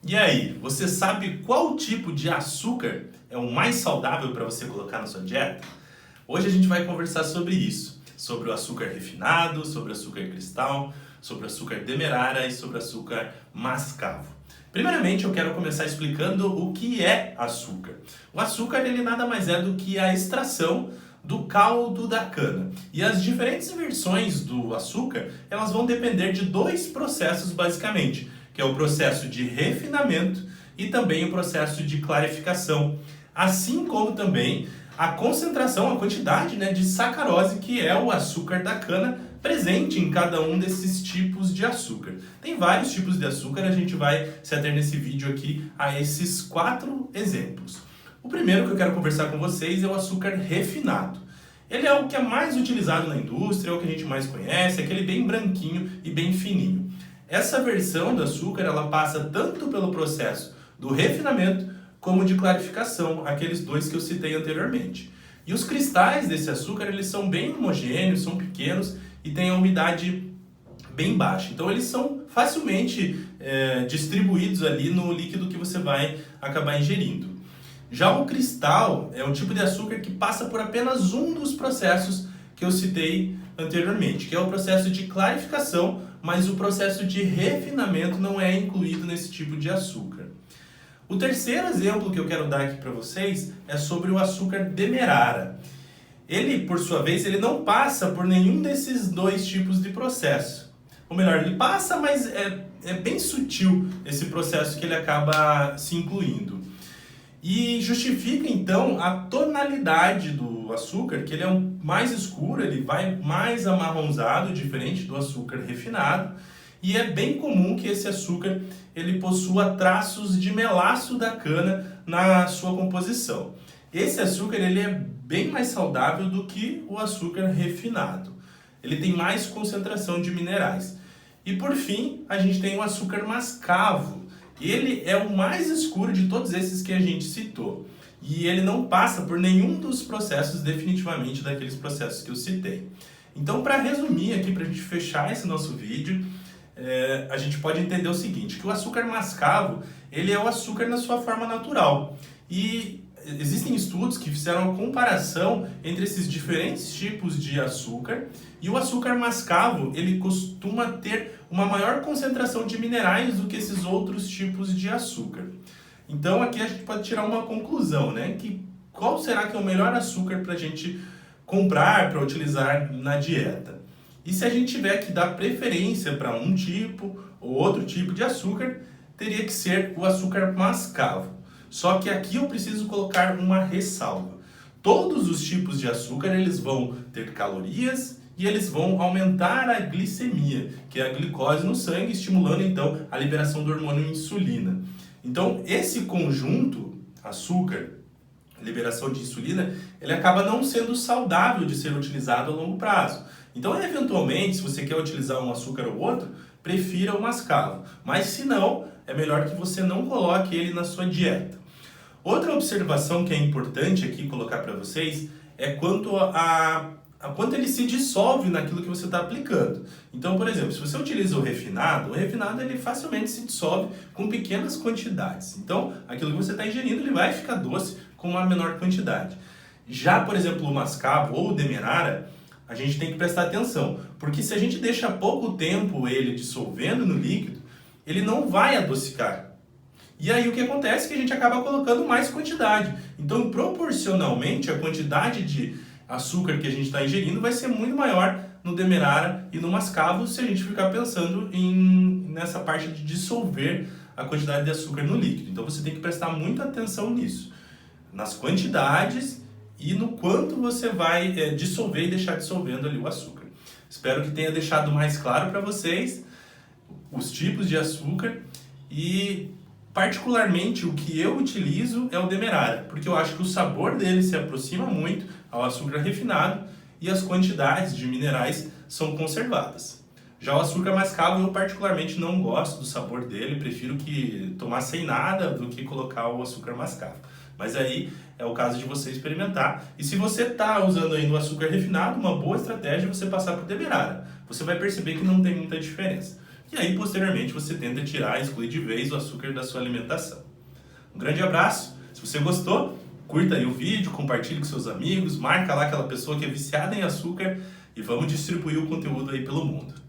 E aí, você sabe qual tipo de açúcar é o mais saudável para você colocar na sua dieta? Hoje a gente vai conversar sobre isso, sobre o açúcar refinado, sobre o açúcar cristal, sobre o açúcar demerara e sobre o açúcar mascavo. Primeiramente, eu quero começar explicando o que é açúcar. O açúcar ele nada mais é do que a extração do caldo da cana. E as diferentes versões do açúcar, elas vão depender de dois processos basicamente, que é o processo de refinamento e também o processo de clarificação, assim como também a concentração, a quantidade, de sacarose, que é o açúcar da cana, presente em cada um desses tipos de açúcar. Tem vários tipos de açúcar, a gente vai se ater nesse vídeo aqui a esses 4 exemplos. O primeiro que eu quero conversar com vocês é o açúcar refinado. Ele é o que é mais utilizado na indústria, é o que a gente mais conhece, é aquele bem branquinho e bem fininho. Essa versão do açúcar, ela passa tanto pelo processo do refinamento como de clarificação, aqueles dois que eu citei anteriormente. E os cristais desse açúcar, eles são bem homogêneos, são pequenos e têm a umidade bem baixa. Então eles são facilmente distribuídos ali no líquido que você vai acabar ingerindo. Já o cristal é um tipo de açúcar que passa por apenas um dos processos que eu citei anteriormente, que é o processo de clarificação, mas o processo de refinamento não é incluído nesse tipo de açúcar. O terceiro exemplo que eu quero dar aqui para vocês é sobre o açúcar demerara. Ele, por sua vez, ele não passa por nenhum desses dois tipos de processo. Ou melhor, ele passa, mas é bem sutil esse processo que ele acaba se incluindo. E justifica então a tonalidade do açúcar, que ele é mais escuro, ele vai mais amarronzado, diferente do açúcar refinado. E é bem comum que esse açúcar ele possua traços de melaço da cana na sua composição. Esse açúcar ele é bem mais saudável do que o açúcar refinado. Ele tem mais concentração de minerais. E por fim, a gente tem o açúcar mascavo. Ele é o mais escuro de todos esses que a gente citou. E ele não passa por nenhum dos processos, definitivamente, daqueles processos que eu citei. Então, para resumir aqui, para a gente fechar esse nosso vídeo, a gente pode entender o seguinte, que o açúcar mascavo, ele é o açúcar na sua forma natural. E existem estudos que fizeram a comparação entre esses diferentes tipos de açúcar, e o açúcar mascavo, ele costuma ter uma maior concentração de minerais do que esses outros tipos de açúcar. Então aqui a gente pode tirar uma conclusão, que qual será que é o melhor açúcar para a gente comprar, para utilizar na dieta? E se a gente tiver que dar preferência para um tipo ou outro tipo de açúcar, teria que ser o açúcar mascavo. Só que aqui eu preciso colocar uma ressalva. Todos os tipos de açúcar eles vão ter calorias e eles vão aumentar a glicemia, que é a glicose no sangue, estimulando então a liberação do hormônio insulina. Então esse conjunto, açúcar, liberação de insulina, ele acaba não sendo saudável de ser utilizado a longo prazo. Então, eventualmente, se você quer utilizar um açúcar ou outro, prefira o mascavo. Mas se não, é melhor que você não coloque ele na sua dieta. Outra observação que é importante aqui colocar para vocês é quanto a quanto ele se dissolve naquilo que você está aplicando. Então, por exemplo, se você utiliza o refinado ele facilmente se dissolve com pequenas quantidades. Então, aquilo que você está ingerindo ele vai ficar doce com uma menor quantidade. Já, por exemplo, o mascavo ou o demerara, a gente tem que prestar atenção, porque se a gente deixa pouco tempo ele dissolvendo no líquido, ele não vai adocicar. E aí o que acontece é que a gente acaba colocando mais quantidade. Então, proporcionalmente, a quantidade de açúcar que a gente está ingerindo vai ser muito maior no demerara e no mascavo se a gente ficar pensando nessa parte de dissolver a quantidade de açúcar no líquido. Então, você tem que prestar muita atenção nisso, nas quantidades e no quanto você vai dissolver e deixar dissolvendo ali o açúcar. Espero que tenha deixado mais claro para vocês os tipos de açúcar e particularmente o que eu utilizo é o demerara, porque eu acho que o sabor dele se aproxima muito ao açúcar refinado e as quantidades de minerais são conservadas. Já o açúcar mascavo eu particularmente não gosto do sabor dele, prefiro que tomar sem nada do que colocar o açúcar mascavo. Mas aí é o caso de você experimentar. E se você está usando ainda o açúcar refinado, uma boa estratégia é você passar por demerara. Você vai perceber que não tem muita diferença. E aí, posteriormente, você tenta tirar, excluir de vez o açúcar da sua alimentação. Um grande abraço. Se você gostou, curta aí o vídeo, compartilhe com seus amigos, marca lá aquela pessoa que é viciada em açúcar e vamos distribuir o conteúdo aí pelo mundo.